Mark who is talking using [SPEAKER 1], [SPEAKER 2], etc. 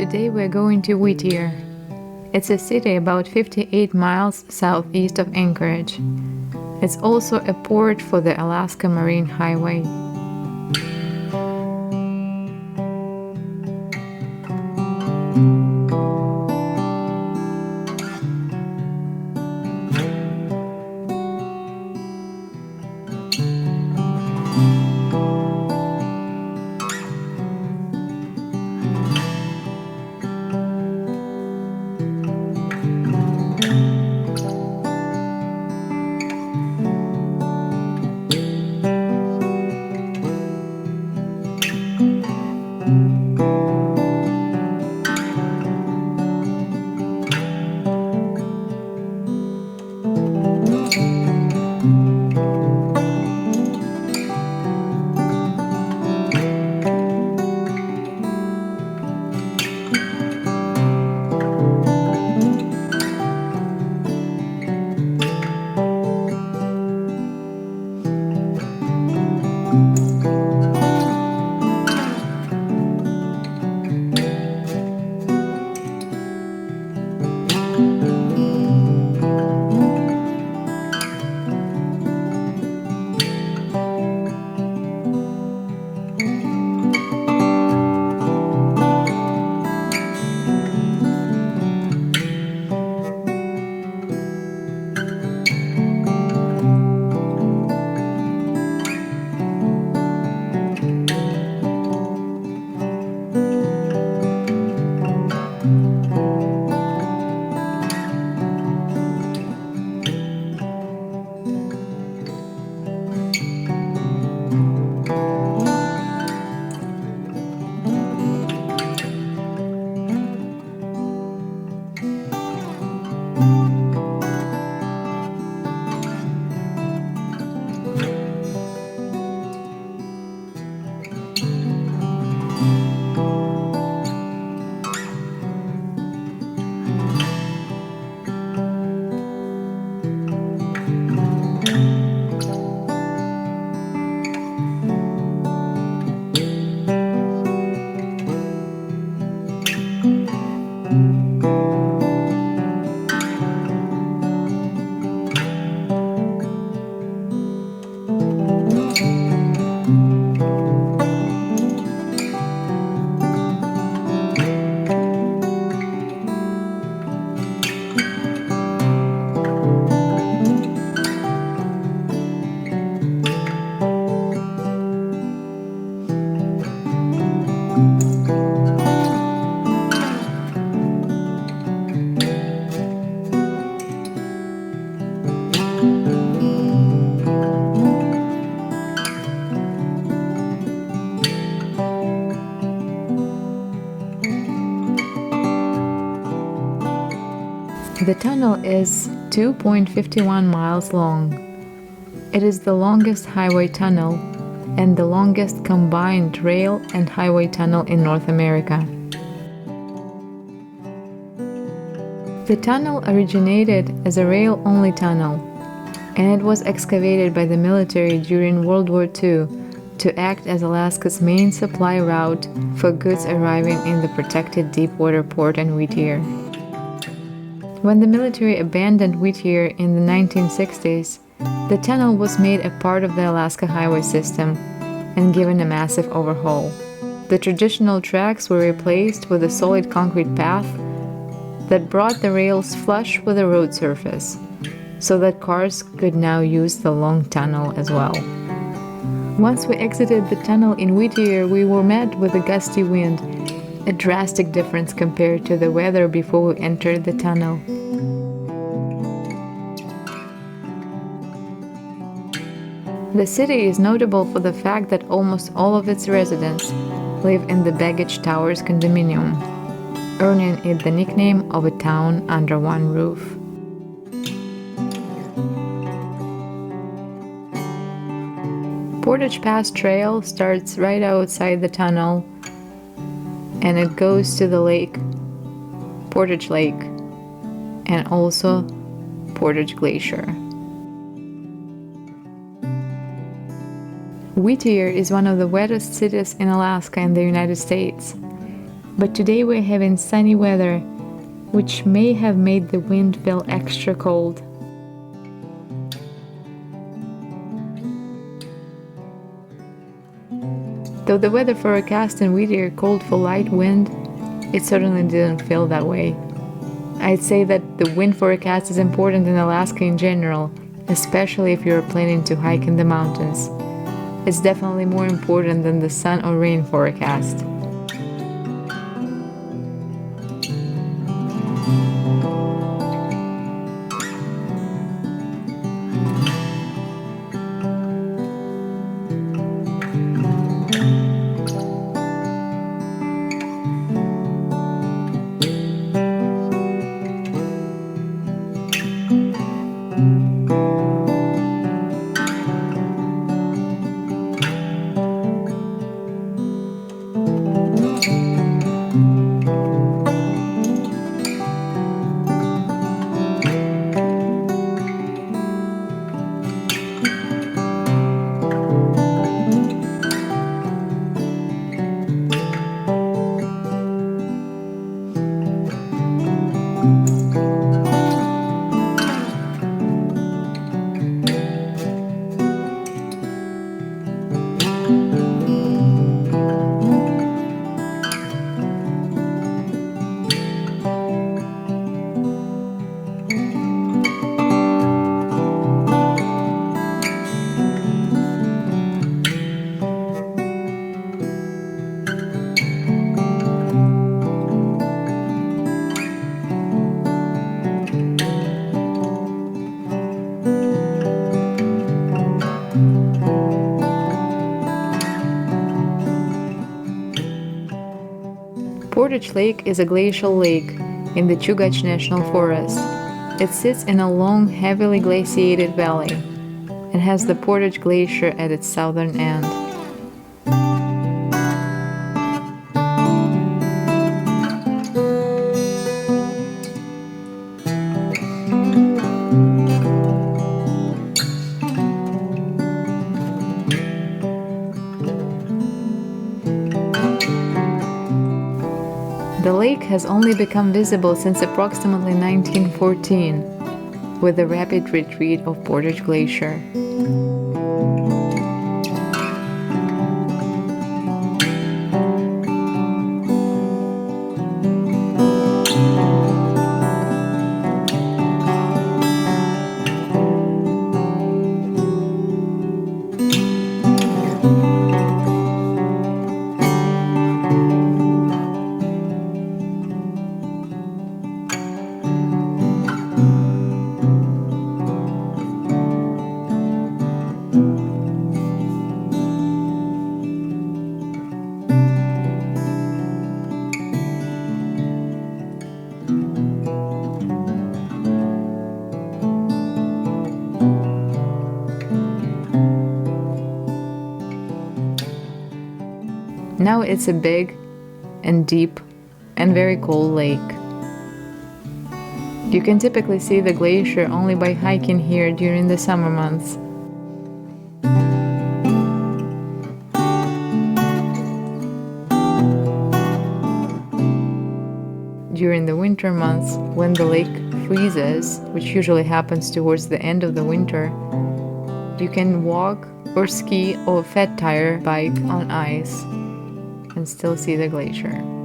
[SPEAKER 1] Today we're going to Whittier. It's a city about 58 miles southeast of Anchorage. It's also a port for the Alaska Marine Highway. The tunnel is 2.51 miles long. It is the longest highway tunnel and the longest combined rail and highway tunnel in North America. The tunnel originated as a rail-only tunnel, and it was excavated by the military during World War II to act as Alaska's main supply route for goods arriving in the protected deepwater port in Whittier. When the military abandoned Whittier in the 1960s, the tunnel was made a part of the Alaska highway system and given a massive overhaul. The traditional tracks were replaced with a solid concrete path that brought the rails flush with the road surface, so that cars could now use the long tunnel as well. Once we exited the tunnel in Whittier, we were met with a gusty wind, a drastic difference compared to the weather before we entered the tunnel. The city is notable for the fact that almost all of its residents live in the Begich Towers condominium, earning it the nickname of a town under one roof. Portage Pass Trail starts right outside the tunnel, and it goes to the lake, Portage Lake, and also Portage Glacier. Whittier is one of the wettest cities in Alaska in the United States. But today we're having sunny weather, which may have made the wind feel extra cold. Though the weather forecast in Whittier called for light wind, it certainly didn't feel that way. I'd say that the wind forecast is important in Alaska in general, especially if you're planning to hike in the mountains. It's definitely more important than the sun or rain forecast. Portage Lake is a glacial lake in the Chugach National Forest. It sits in a long, heavily glaciated valley and has the Portage Glacier at its southern end. The lake has only become visible since approximately 1914, with the rapid retreat of Portage Glacier. Now it's a big and deep and very cold lake. You can typically see the glacier only by hiking here during the summer months. During the winter months, when the lake freezes, which usually happens towards the end of the winter, you can walk or ski or fat tire bike on ice and still see the glacier.